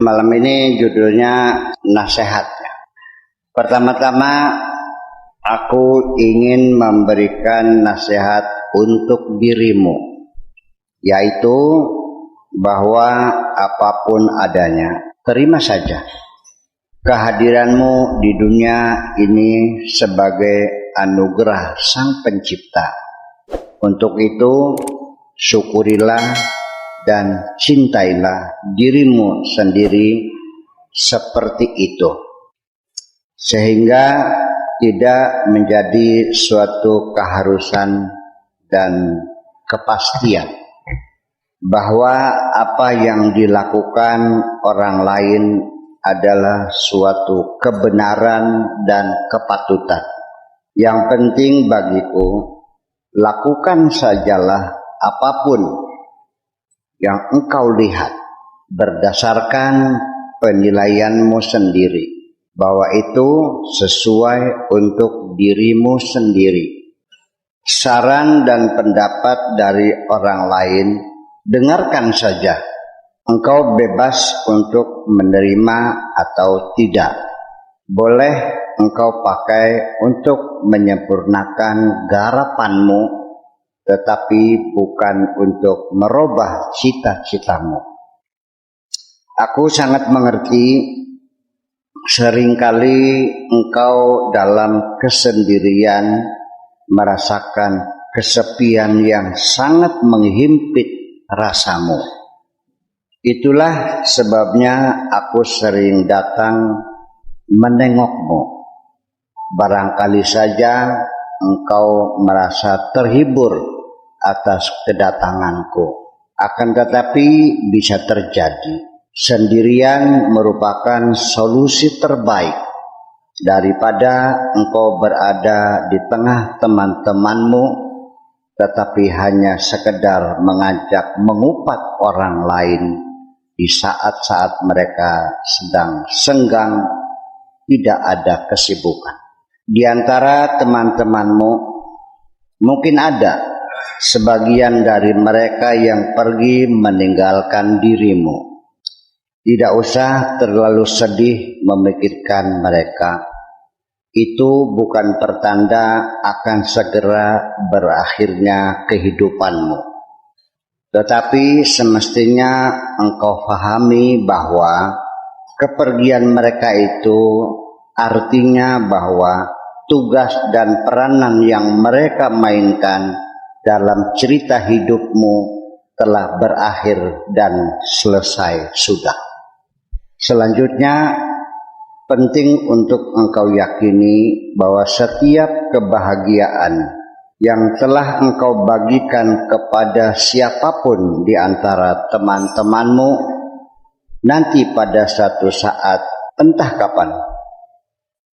Malam ini judulnya nasihat. Pertama-tama aku ingin memberikan nasihat untuk dirimu, yaitu bahwa apapun adanya, terima saja kehadiranmu di dunia ini sebagai anugerah Sang Pencipta. Untuk itu syukurilah dan cintailah dirimu sendiri seperti itu, sehingga tidak menjadi suatu keharusan dan kepastian bahwa apa yang dilakukan orang lain adalah suatu kebenaran dan kepatutan. Yang penting bagiku, lakukan sajalah apapun yang engkau lihat berdasarkan penilaianmu sendiri, bahwa itu sesuai untuk dirimu sendiri. Saran dan pendapat dari orang lain, dengarkan saja. Engkau bebas untuk menerima atau tidak. Boleh engkau pakai untuk menyempurnakan garapanmu, tetapi bukan untuk merubah cita-citamu. Aku sangat mengerti seringkali engkau dalam kesendirian merasakan kesepian yang sangat menghimpit rasamu. Itulah sebabnya aku sering datang menengokmu. Barangkali saja engkau merasa terhibur atas kedatanganku. Akan tetapi bisa terjadi sendirian merupakan solusi terbaik daripada engkau berada di tengah teman-temanmu tetapi hanya sekedar mengajak mengupat orang lain di saat-saat mereka sedang senggang, tidak ada kesibukan. Di antara teman-temanmu mungkin ada sebagian dari mereka yang pergi meninggalkan dirimu. Tidak usah terlalu sedih memikirkan mereka. Itu bukan pertanda akan segera berakhirnya kehidupanmu. Tetapi semestinya engkau pahami bahwa kepergian mereka itu artinya bahwa tugas dan peranan yang mereka mainkan dalam cerita hidupmu telah berakhir dan selesai sudah. Selanjutnya, penting untuk engkau yakini bahwa setiap kebahagiaan yang telah engkau bagikan kepada siapapun di antara teman-temanmu, nanti pada suatu saat, entah kapan,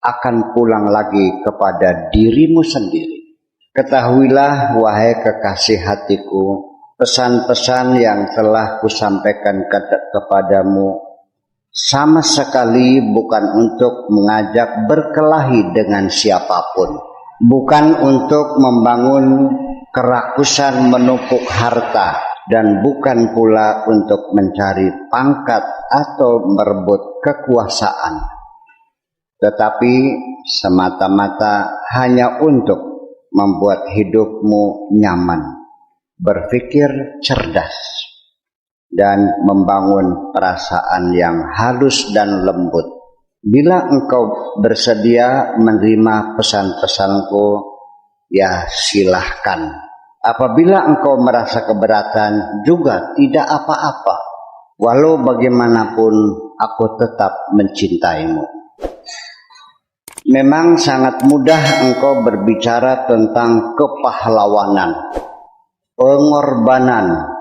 akan pulang lagi kepada dirimu sendiri. Ketahuilah, wahai kekasih hatiku, pesan-pesan yang telah kusampaikan kepadamu sama sekali bukan untuk mengajak berkelahi dengan siapapun, bukan untuk membangun kerakusan menumpuk harta, dan bukan pula untuk mencari pangkat atau merebut kekuasaan, tetapi semata-mata hanya untuk membuat hidupmu nyaman, berpikir cerdas, dan membangun perasaan yang halus dan lembut. Bila engkau bersedia menerima pesan-pesanku, ya silahkan. Apabila engkau merasa keberatan, juga tidak apa-apa. Walau bagaimanapun, aku tetap mencintaimu. Memang sangat mudah engkau berbicara tentang kepahlawanan, pengorbanan,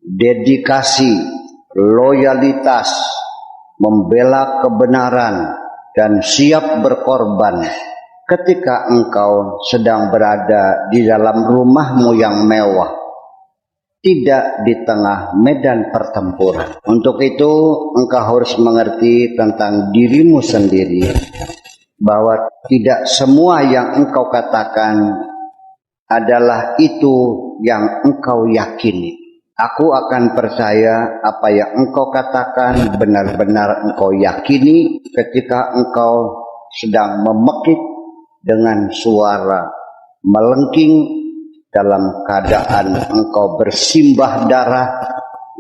dedikasi, loyalitas, membela kebenaran, dan siap berkorban ketika engkau sedang berada di dalam rumahmu yang mewah, tidak di tengah medan pertempuran. Untuk itu engkau harus mengerti tentang dirimu sendiri, bahwa tidak semua yang engkau katakan adalah itu yang engkau yakini. Aku akan percaya apa yang engkau katakan benar-benar engkau yakini ketika engkau sedang memekik dengan suara melengking dalam keadaan engkau bersimbah darah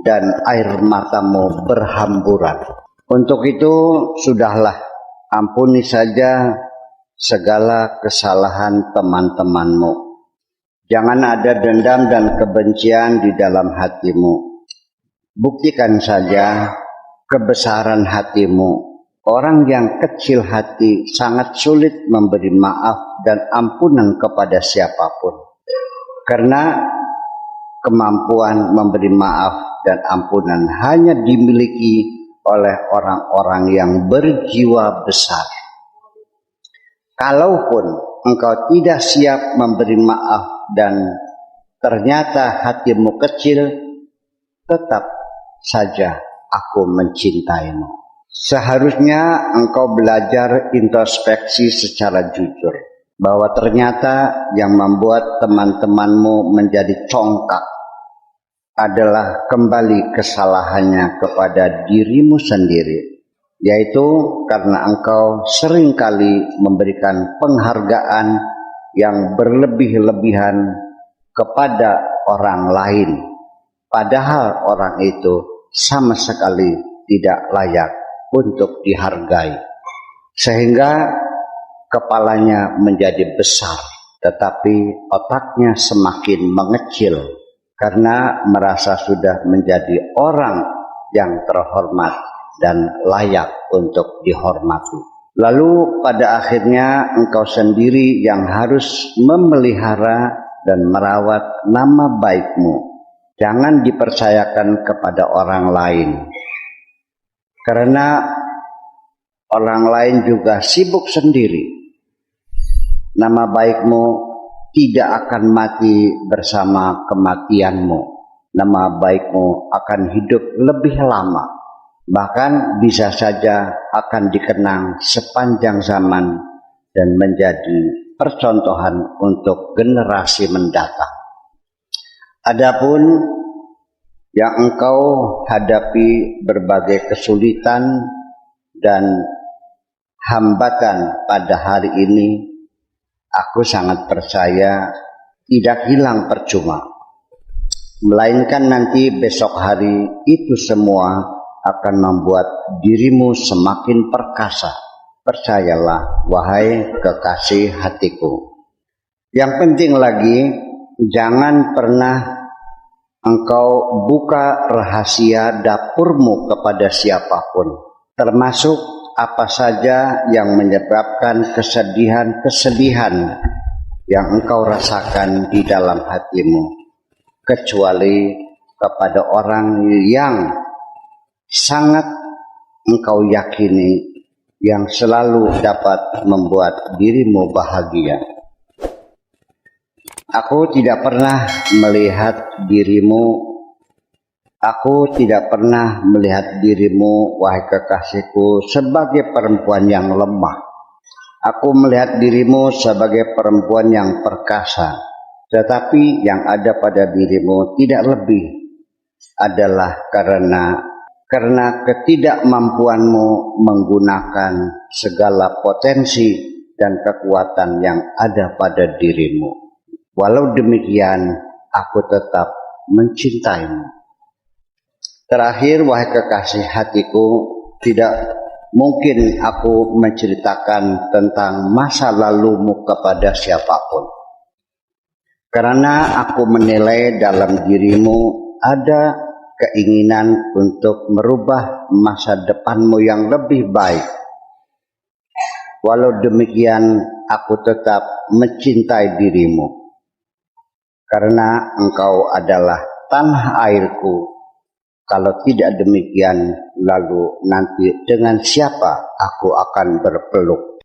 dan air matamu berhamburan. Untuk itu sudahlah, ampuni saja segala kesalahan teman-temanmu. Jangan ada dendam dan kebencian di dalam hatimu. Buktikan saja kebesaran hatimu. Orang yang kecil hati sangat sulit memberi maaf dan ampunan kepada siapapun. Karena kemampuan memberi maaf dan ampunan hanya dimiliki oleh orang-orang yang berjiwa besar. Kalaupun engkau tidak siap memberi maaf dan ternyata hatimu kecil, tetap saja aku mencintaimu. Seharusnya engkau belajar introspeksi secara jujur, bahwa ternyata yang membuat teman-temanmu menjadi congkak adalah kembali kesalahannya kepada dirimu sendiri, yaitu karena engkau seringkali memberikan penghargaan yang berlebih-lebihan kepada orang lain, padahal orang itu sama sekali tidak layak untuk dihargai, sehingga kepalanya menjadi besar, tetapi otaknya semakin mengecil karena merasa sudah menjadi orang yang terhormat dan layak untuk dihormati. Lalu pada akhirnya engkau sendiri yang harus memelihara dan merawat nama baikmu. Jangan dipercayakan kepada orang lain. Karena orang lain juga sibuk sendiri. Nama baikmu tidak akan mati bersama kematianmu. Nama baikmu akan hidup lebih lama. Bahkan bisa saja akan dikenang sepanjang zaman dan menjadi percontohan untuk generasi mendatang. Adapun yang engkau hadapi berbagai kesulitan dan hambatan pada hari ini, aku sangat percaya tidak hilang percuma. Melainkan nanti besok hari itu semua akan membuat dirimu semakin perkasa. Percayalah, wahai kekasih hatiku. Yang penting lagi, jangan pernah engkau buka rahasia dapurmu kepada siapapun, termasuk apa saja yang menyebabkan kesedihan-kesedihan yang engkau rasakan di dalam hatimu, kecuali kepada orang yang sangat engkau yakini, yang selalu dapat membuat dirimu bahagia. Aku tidak pernah melihat dirimu, wahai kekasihku, sebagai perempuan yang lemah. Aku melihat dirimu sebagai perempuan yang perkasa, tetapi yang ada pada dirimu tidak lebih adalah karena ketidakmampuanmu menggunakan segala potensi dan kekuatan yang ada pada dirimu. Walau demikian, aku tetap mencintaimu. Terakhir, wahai kekasih hatiku, tidak mungkin aku menceritakan tentang masa lalumu kepada siapapun. Karena aku menilai dalam dirimu ada keinginan untuk merubah masa depanmu yang lebih baik. Walau demikian, aku tetap mencintai dirimu. Karena engkau adalah tanah airku. Kalau tidak demikian, lalu nanti dengan siapa aku akan berpeluk?